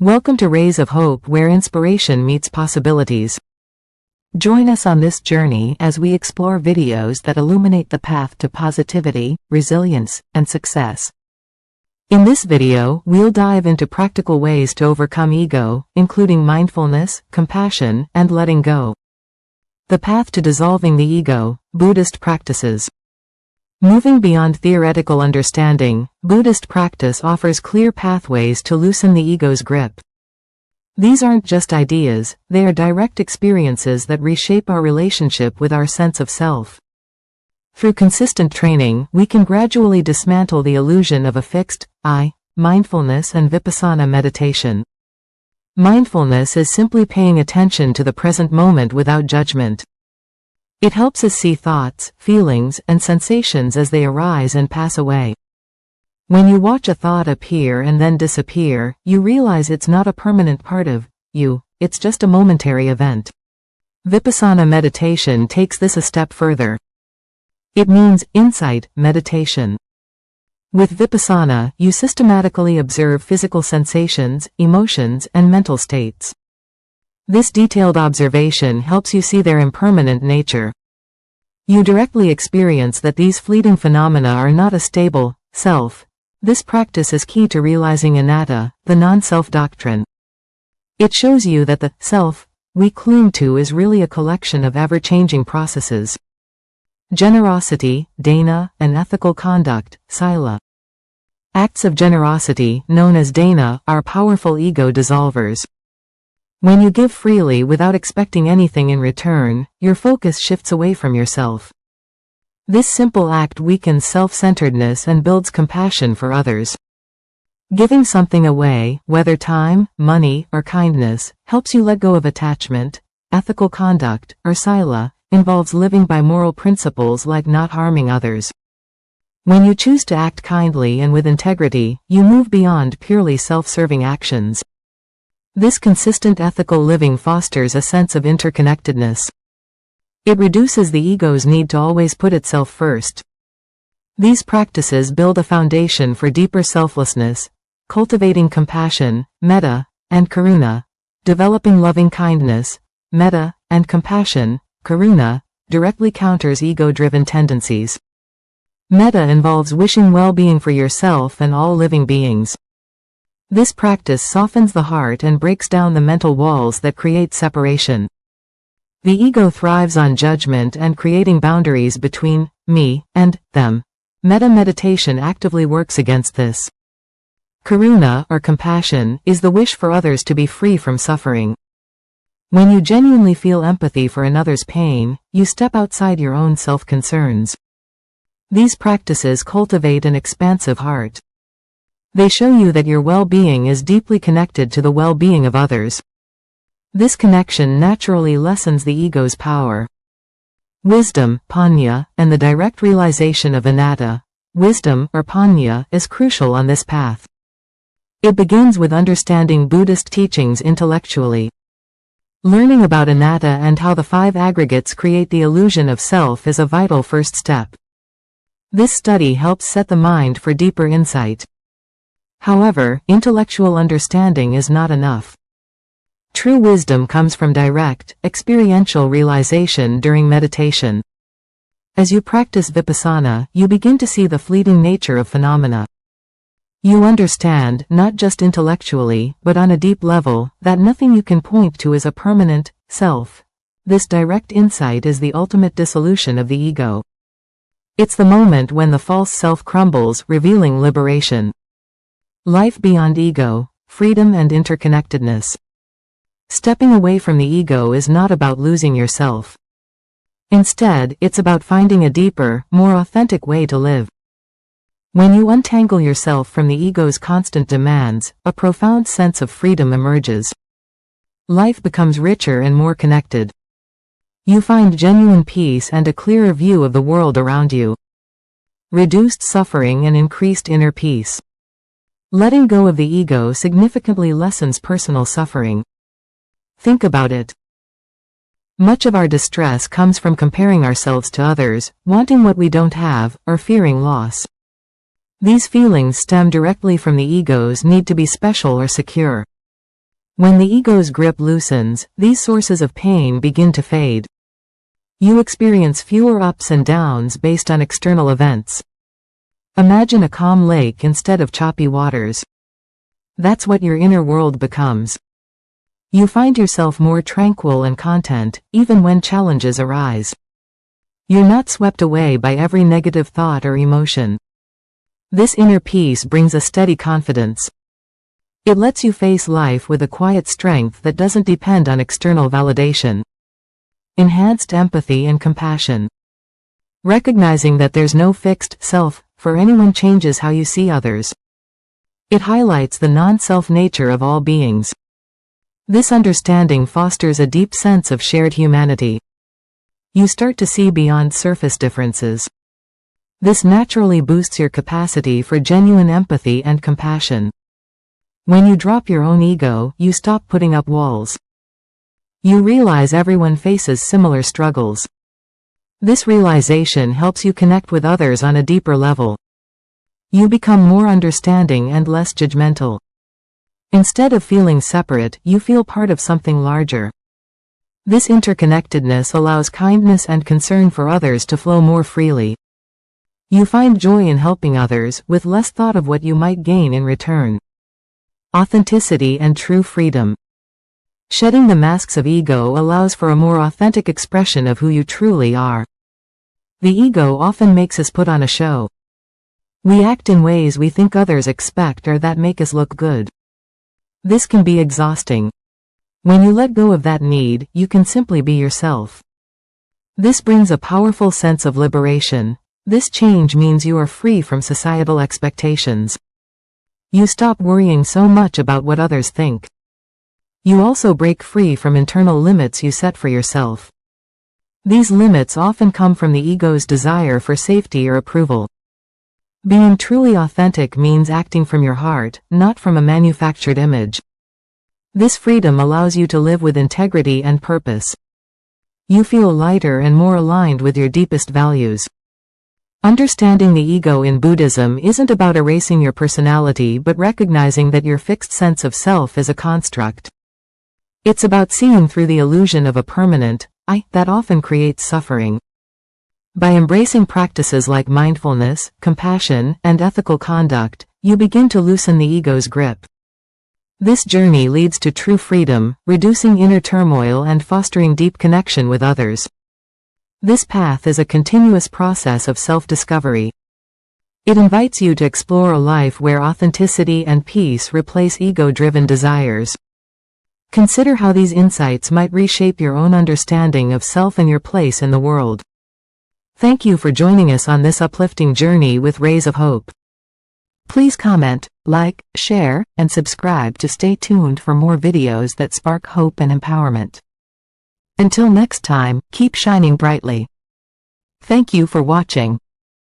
Welcome to Rays of Hope, where inspiration meets possibilities. Join us on this journey as we explore videos that illuminate the path to positivity, resilience, and success. In this video, we'll dive into practical ways to overcome ego, including mindfulness, compassion, and letting go. The path to dissolving the ego, Buddhist practices. Moving beyond theoretical understanding, Buddhist practice offers clear pathways to loosen the ego's grip. These aren't just ideas, they are direct experiences that reshape our relationship with our sense of self. Through consistent training, we can gradually dismantle the illusion of a fixed I, mindfulness and vipassana meditation. Mindfulness is simply paying attention to the present moment without judgment. It helps us see thoughts, feelings, and sensations as they arise and pass away. When you watch a thought appear and then disappear, you realize it's not a permanent part of you, it's just a momentary event. Vipassana meditation takes this a step further. It means insight meditation. With vipassana, you systematically observe physical sensations, emotions, and mental states. This detailed observation helps you see their impermanent nature. You directly experience that these fleeting phenomena are not a stable self. This practice is key to realizing Anatta, the non-self doctrine. It shows you that the self we cling to is really a collection of ever-changing processes. Generosity, dana, and ethical conduct, sila. Acts of generosity, known as dana, are powerful ego dissolvers. When you give freely without expecting anything in return, your focus shifts away from yourself. This simple act weakens self-centeredness and builds compassion for others. Giving something away, whether time, money, or kindness, helps you let go of attachment. Ethical conduct, or sila, involves living by moral principles like not harming others. When you choose to act kindly and with integrity, you move beyond purely self-serving actions. This consistent ethical living fosters a sense of interconnectedness. It reduces the ego's need to always put itself first. These practices build a foundation for deeper selflessness, cultivating compassion, metta, and karuna. Developing loving kindness, metta, and compassion, karuna, directly counters ego-driven tendencies. Metta involves wishing well-being for yourself and all living beings. This practice softens the heart and breaks down the mental walls that create separation. The ego thrives on judgment and creating boundaries between me and them. Metta meditation actively works against this. Karuna, or compassion, is the wish for others to be free from suffering. When you genuinely feel empathy for another's pain, you step outside your own self-concerns. These practices cultivate an expansive heart. They show you that your well-being is deeply connected to the well-being of others. This connection naturally lessens the ego's power. Wisdom, panya, and the direct realization of anatta, wisdom, or panya, is crucial on this path. It begins with understanding Buddhist teachings intellectually. Learning about anatta and how the 5 aggregates create the illusion of self is a vital first step. This study helps set the mind for deeper insight. However, intellectual understanding is not enough. True wisdom comes from direct, experiential realization during meditation. As you practice vipassana, you begin to see the fleeting nature of phenomena. You understand, not just intellectually, but on a deep level, that nothing you can point to is a permanent self. This direct insight is the ultimate dissolution of the ego. It's the moment when the false self crumbles, revealing liberation. Life beyond ego, freedom and interconnectedness. Stepping away from the ego is not about losing yourself. Instead, it's about finding a deeper, more authentic way to live. When you untangle yourself from the ego's constant demands, a profound sense of freedom emerges. Life becomes richer and more connected. You find genuine peace and a clearer view of the world around you. Reduced suffering and increased inner peace. Letting go of the ego significantly lessens personal suffering. Think about it. Much of our distress comes from comparing ourselves to others, wanting what we don't have, or fearing loss. These feelings stem directly from the ego's need to be special or secure. When the ego's grip loosens, these sources of pain begin to fade. You experience fewer ups and downs based on external events. Imagine a calm lake instead of choppy waters. That's what your inner world becomes. You find yourself more tranquil and content, even when challenges arise. You're not swept away by every negative thought or emotion. This inner peace brings a steady confidence. It lets you face life with a quiet strength that doesn't depend on external validation. Enhanced empathy and compassion. Recognizing that there's no fixed self for anyone changes how you see others. It highlights the non-self nature of all beings. This understanding fosters a deep sense of shared humanity. You start to see beyond surface differences. This naturally boosts your capacity for genuine empathy and compassion. When you drop your own ego, you stop putting up walls. You realize everyone faces similar struggles. This realization helps you connect with others on a deeper level. You become more understanding and less judgmental. Instead of feeling separate, you feel part of something larger. This interconnectedness allows kindness and concern for others to flow more freely. You find joy in helping others, with less thought of what you might gain in return. Authenticity and true freedom. Shedding the masks of ego allows for a more authentic expression of who you truly are. The ego often makes us put on a show. We act in ways we think others expect or that make us look good. This can be exhausting. When you let go of that need, you can simply be yourself. This brings a powerful sense of liberation. This change means you are free from societal expectations. You stop worrying so much about what others think. You also break free from internal limits you set for yourself. These limits often come from the ego's desire for safety or approval. Being truly authentic means acting from your heart, not from a manufactured image. This freedom allows you to live with integrity and purpose. You feel lighter and more aligned with your deepest values. Understanding the ego in Buddhism isn't about erasing your personality but recognizing that your fixed sense of self is a construct. It's about seeing through the illusion of a permanent I that often creates suffering. By embracing practices like mindfulness, compassion, and ethical conduct, you begin to loosen the ego's grip. This journey leads to true freedom, reducing inner turmoil and fostering deep connection with others. This path is a continuous process of self-discovery. It invites you to explore a life where authenticity and peace replace ego-driven desires. Consider how these insights might reshape your own understanding of self and your place in the world. Thank you for joining us on this uplifting journey with Rays of Hope. Please comment, like, share, and subscribe to stay tuned for more videos that spark hope and empowerment. Until next time, keep shining brightly. Thank you for watching.